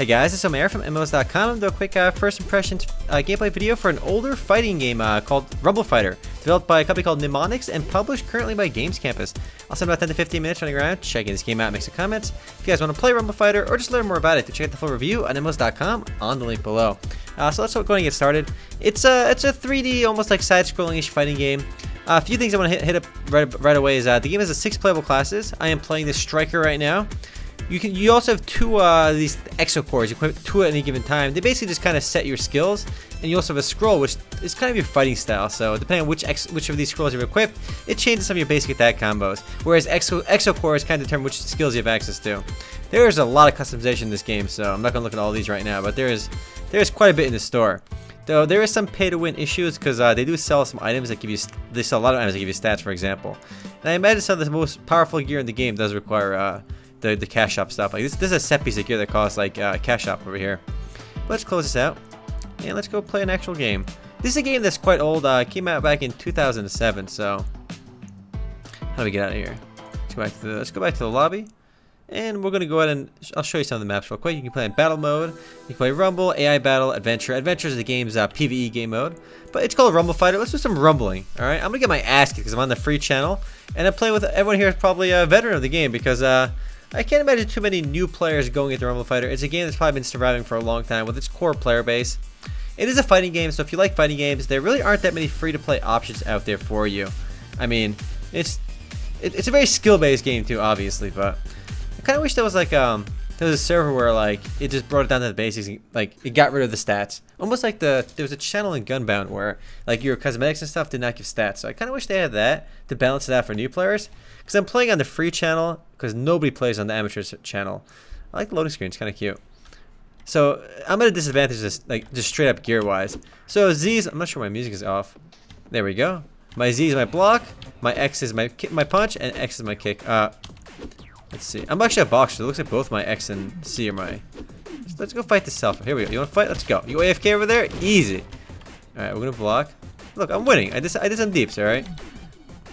Hey guys, it's Omer from MMOs.com. I'm doing a quick first impressions gameplay video for an older fighting game called Rumble Fighter, developed by a company called Mnemonics and published currently by GamesCampus. I'll spend about 10 to 15 minutes running around, checking this game out, make some comments. If you guys want to play Rumble Fighter or just learn more about it, check out the full review on MMOs.com on the link below. So let's go ahead and get started. It's a 3D, almost like side-scrolling-ish fighting game. A few things I want to hit up right away is the game has 6 playable classes. I am playing the Striker right now. You also have 2 these exo cores. You equip 2 at any given time. They basically just kind of set your skills, and you also have a scroll, which is kind of your fighting style. So depending on which of these scrolls you've equipped, it changes some of your basic attack combos. Whereas exo cores kind of determine which skills you have access to. There's a lot of customization in this game, so I'm not gonna look at all these right now, but there's quite a bit in the store. Though there is some pay-to-win issues because they do sell some items that give you. They sell a lot of items that give you stats, for example. And I imagine some of the most powerful gear in the game does require the cash shop stuff. Like this is a set piece of gear that costs like cash shop over here. Let's close this out and let's go play an actual game. This is a game that's quite old. Came out back in 2007. So how do we get out of here? Let's go back to the lobby, and we're gonna go ahead and I'll show you some of the maps real quick. You can play in battle mode. You can play Rumble, AI battle, adventure. Adventure is the game's Pve Game Mode, but it's called Rumble Fighter. Let's do some rumbling. All right, I'm gonna get my ass kicked because I'm on the free channel, and I'm playing with everyone here is probably a veteran of the game because I can't imagine too many new players going into Rumble Fighter. It's a game that's probably been surviving for a long time with its core player base. It is a fighting game, so if you like fighting games, there really aren't that many free-to-play options out there for you. I mean, it's a very skill-based game too, obviously, but I kind of wish there was like there was a server where like it just brought it down to the basics, like it got rid of the stats. Almost like there was a channel in Gunbound where like your cosmetics and stuff did not give stats. So I kind of wish they had that to balance it out for new players. Because I'm playing on the free channel because nobody plays on the amateur channel. I like the loading screen; it's kind of cute. So I'm at a disadvantage, just straight up gear wise. So Z's, I'm not sure my music is off. There we go. My Z is my block, my X is my punch, and X is my kick. Let's see. I'm actually a boxer. It looks like both my X and C are my. Let's go fight the self. Here we go. You want to fight? Let's go. You AFK over there? Easy. All right, we're gonna block. Look, I'm winning. I did some deeps. All right.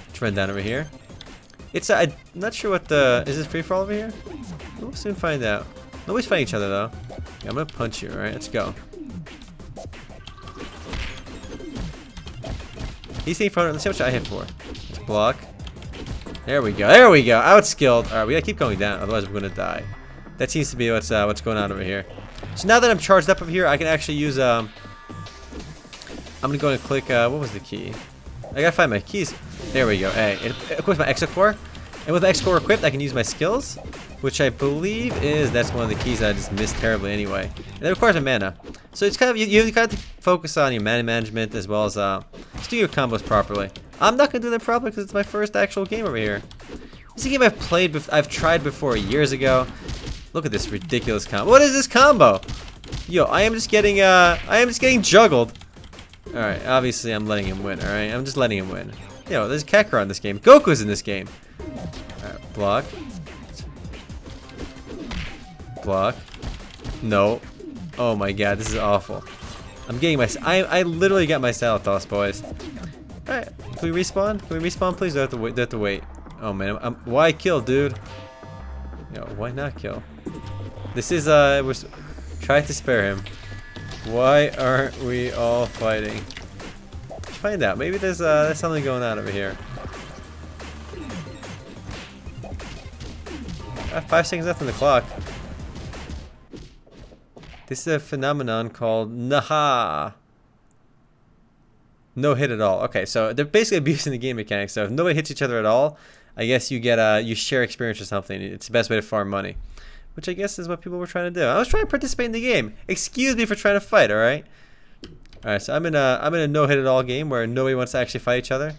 Let's run down over here. It's I'm not sure what the is this free for all over here? We'll soon find out. Nobody's fighting each other though. Yeah, I'm gonna punch you. All right, let's go. He's hitting for. Let's see how much I hit for. Let's block. There we go. There we go. Outskilled. All right, we gotta keep going down, otherwise we're gonna die. That seems to be what's going on over here. So now that I'm charged up over here, I can actually use I'm gonna go and click. What was the key? I gotta find my keys. There we go. Hey, it equips my exo core, and with the exo core equipped, I can use my skills, which I believe that's one of the keys that I just missed terribly anyway. And it requires a mana, so it's kind of you got to focus on your mana management as well as just do your combos properly. I'm not gonna do that properly because it's my first actual game over here. This is a game I've tried before years ago. Look at this ridiculous combo. What is this combo? Yo, I am just getting juggled. All right, obviously I'm letting him win. All right, I'm just letting him win. Yo, there's Kakarot in this game. Goku's in this game. All right, block. Block. No. Oh my god, this is awful. I'm getting I literally got my salad toss, boys. All right, can we respawn? Can we respawn, please? Do I have to wait? Oh man, why kill, dude? Yo, why not kill? This is we're trying to spare him. Why aren't we all fighting? Let's find out. Maybe there's something going on over here. I have 5 seconds left on the clock. This is a phenomenon called Naha. No hit at all. Okay, so they're basically abusing the game mechanics. So if nobody hits each other at all, I guess you get you share experience or something. It's the best way to farm money, which I guess is what people were trying to do. I was trying to participate in the game. Excuse me for trying to fight. All right. All right. So I'm in a no hit at all game where nobody wants to actually fight each other.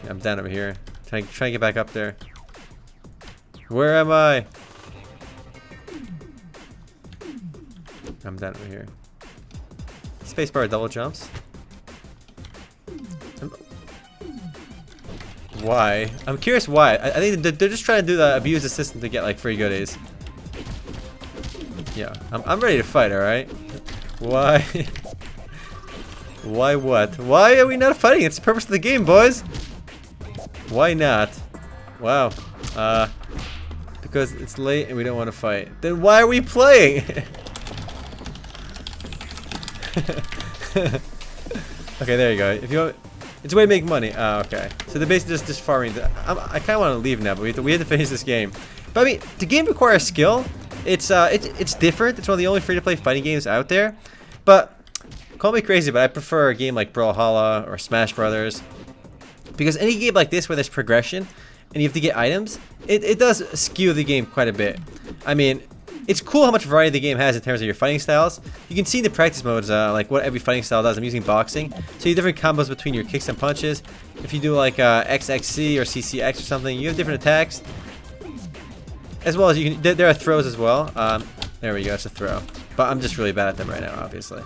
Yeah, I'm down over here. Trying to get back up there. Where am I? I'm down over here. Spacebar double jumps. Why? I'm curious why. I think they're just trying to do the abuse the system to get like free goodies. Yeah, I'm ready to fight. All right. Why? Why what? Why are we not fighting? It's the purpose of the game, boys. Why not? Wow. Because it's late and we don't want to fight. Then why are we playing? Okay, there you go. If you want, it's a way to make money. Oh, okay. So they're basically just farming. I kind of want to leave now, but we have to finish this game. But I mean, the game requires skill. It's different. It's one of the only free-to-play fighting games out there. But call me crazy, but I prefer a game like Brawlhalla or Smash Brothers, because any game like this where there's progression and you have to get items, it does skew the game quite a bit. I mean, it's cool how much variety the game has in terms of your fighting styles. You can see in the practice modes like what every fighting style does. I'm using boxing, so you have different combos between your kicks and punches. If you do like XXC or CCX or something, you have different attacks. As well as you can, there are throws as well. There we go, it's a throw. But I'm just really bad at them right now, obviously.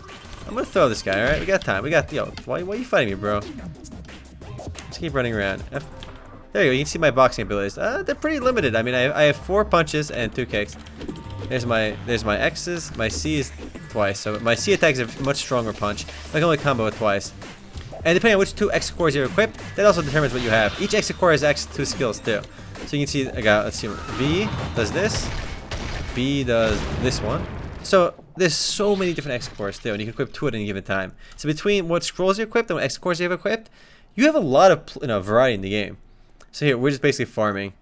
I'm gonna throw this guy, alright? We got time. Yo, why are you fighting me, bro? Just keep running around. There you go, you can see my boxing abilities. They're pretty limited. I mean, I have 4 punches and 2 kicks. There's my X's, my C is twice. So my C attack is a much stronger punch. I can only combo it twice. And depending on which 2 X cores you're equipped, that also determines what you have. Each X core has X2 skills too. So you can see, let's see, V does this, B does this one. So there's so many different X cores too, and you can equip 2 at any given time. So between what scrolls you equipped and what X cores you have equipped, you have a lot of variety in the game. So here, we're just basically farming.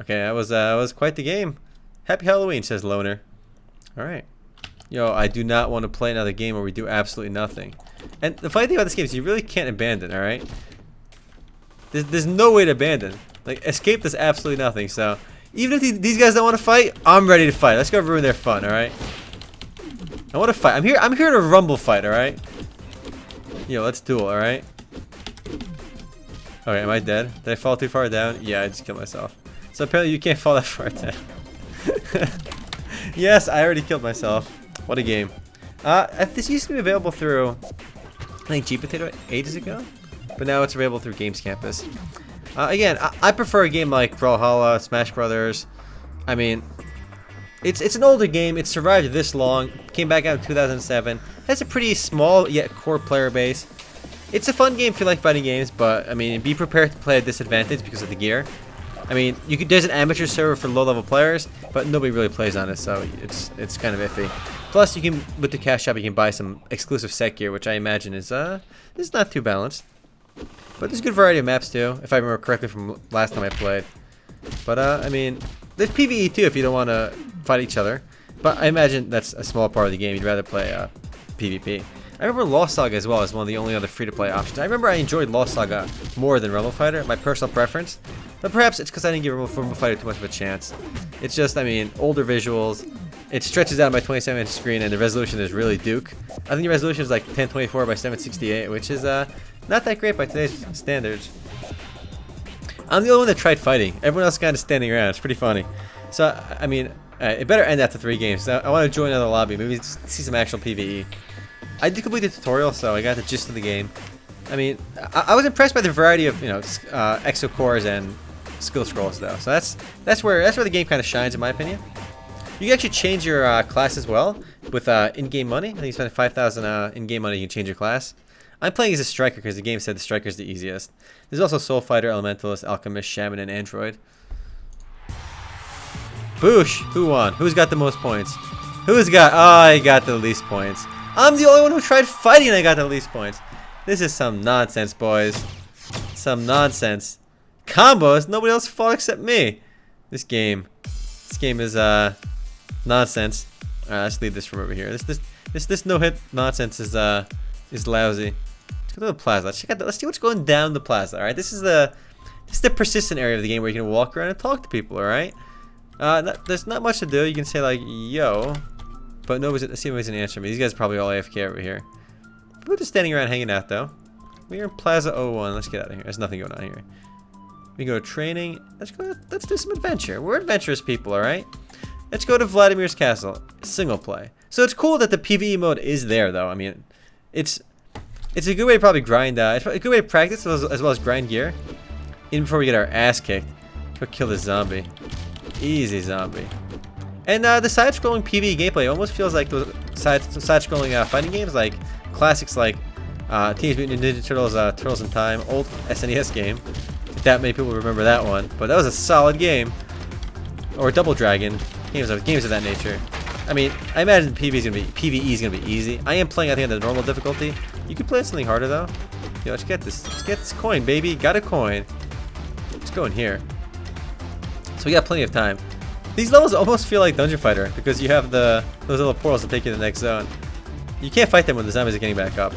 Okay, that was quite the game. Happy Halloween, says Loner. Alright. Yo, I do not want to play another game where we do absolutely nothing. And the funny thing about this game is you really can't abandon, alright? There's no way to abandon. Like, escape does absolutely nothing, so even if these guys don't want to fight, I'm ready to fight. Let's go ruin their fun, alright? I want to fight. I'm here to rumble fight, alright? Yo, let's duel, alright? Okay, am I dead? Did I fall too far down? Yeah, I just killed myself. So apparently you can't fall that far down. Yes, I already killed myself. What a game. This used to be available through, I think, GPlanet ages ago, but now it's available through GamesCampus. Again, I prefer a game like Brawlhalla, Smash Brothers. I mean, it's an older game. It survived this long. Came back out in 2007. Has a pretty small yet core player base. It's a fun game if you like fighting games, but I mean, be prepared to play at disadvantage because of the gear. I mean, there's an amateur server for low-level players, but nobody really plays on it, so it's kind of iffy. Plus, you can, with the cash shop, you can buy some exclusive set gear, which I imagine is not too balanced. But there's a good variety of maps too, if I remember correctly from last time I played. But I mean, there's PvE too if you don't want to fight each other. But I imagine that's a small part of the game. You'd rather play PvP. I remember Lost Saga as well as one of the only other free-to-play options. I remember I enjoyed Lost Saga more than Rumble Fighter, my personal preference. But perhaps it's because I didn't give Rumble Fighter too much of a chance. It's just, I mean, older visuals. It stretches out my 27-inch screen, and the resolution is really Duke. I think the resolution is like 1024 by 768, which is not that great by today's standards. I'm the only one that tried fighting. Everyone else is kind of standing around. It's pretty funny. So, I mean, it better end after 3 games. I want to join another lobby. Maybe see some actual PvE. I did complete the tutorial, so I got the gist of the game. I mean, I was impressed by the variety of, exo cores and skill scrolls, though. So that's where the game kind of shines, in my opinion. You can actually change your class as well with in-game money. I think you spend 5,000 in-game money, you can change your class. I'm playing as a striker because the game said the striker is the easiest. There's also Soul Fighter, Elementalist, Alchemist, Shaman, and Android. Boosh! Who won? Who's got the most points? Who's got... Oh, I got the least points. I'm the only one who tried fighting and I got the least points. This is some nonsense, boys. Some nonsense. Combos? Nobody else fought except me. This game is nonsense. Alright, let's leave this from over here. This no-hit nonsense is lousy. Let's go to the plaza. Let's check out. Let's see what's going down the plaza. All right, this is the persistent area of the game where you can walk around and talk to people. All right. There's not much to do. You can say like yo, but nobody's gonna answer me. These guys are probably all AFK over here. We're just standing around hanging out though. We're in Plaza 01. Let's get out of here. There's nothing going on here. We can go to training. Let's do some adventure. We're adventurous people. All right. Let's go to Vladimir's castle. Single play. So it's cool that the PvE mode is there though. I mean, it's a good way to probably grind. It's a good way to practice as well as grind gear. Even before we get our ass kicked. Go kill this zombie. Easy zombie. And the side-scrolling PvE gameplay almost feels like those side-scrolling fighting games, like classics like Teenage Mutant Ninja Turtles, Turtles in Time, old SNES game. If that many people remember that one, but that was a solid game. or Double Dragon, games of that nature. I mean, I imagine PvE is gonna be easy. I am playing, I think, at the normal difficulty. You could play it something harder though. Yo, let's get this coin, baby. Got a coin. Let's go in here. So we got plenty of time. These levels almost feel like Dungeon Fighter because you have those little portals to take you to the next zone. You can't fight them when the zombies are getting back up.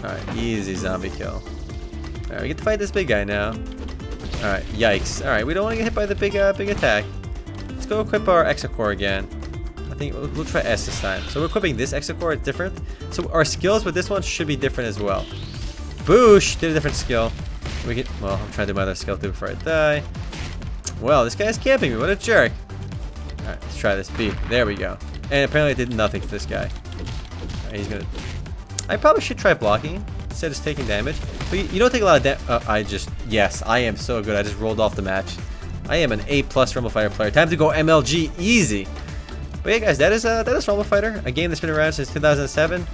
Alright, easy zombie kill. Alright, we get to fight this big guy now. Alright, yikes. Alright, we don't want to get hit by the big attack. Let's go equip our Exocore again. I think we'll try S this time. So we're equipping this Exocore, it's different. So our skills with this one should be different as well. Boosh! Did a different skill. Well, I'm trying to do my other skill too before I die. Well, this guy's camping me. What a jerk. Alright, let's try this. B. There we go. And apparently it did nothing to this guy. Alright, he's gonna... I probably should try blocking instead of taking damage. But you don't take a lot of damage. Yes, I am so good. I just rolled off the match. I am an A+ Rumble Fighter player. Time to go MLG easy. But yeah, guys, that is Rumble Fighter, a game that's been around since 2007.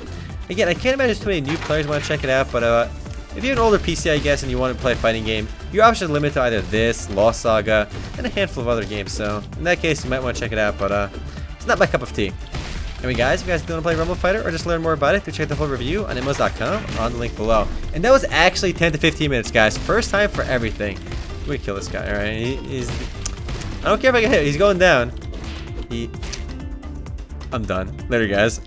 Again, I can't imagine too many new players want to check it out, but if you have an older PC, I guess, and you want to play a fighting game, your options are limited to either this, Lost Saga, and a handful of other games. So in that case, you might want to check it out, but it's not my cup of tea. Anyway, guys, if you guys do want to play Rumble Fighter or just learn more about it, do check the full review on MMOs.com on the link below. And that was actually 10 to 15 minutes, guys. First time for everything. I'm gonna kill this guy. All right, I don't care if I get hit. He's going down. I'm done. Later, guys.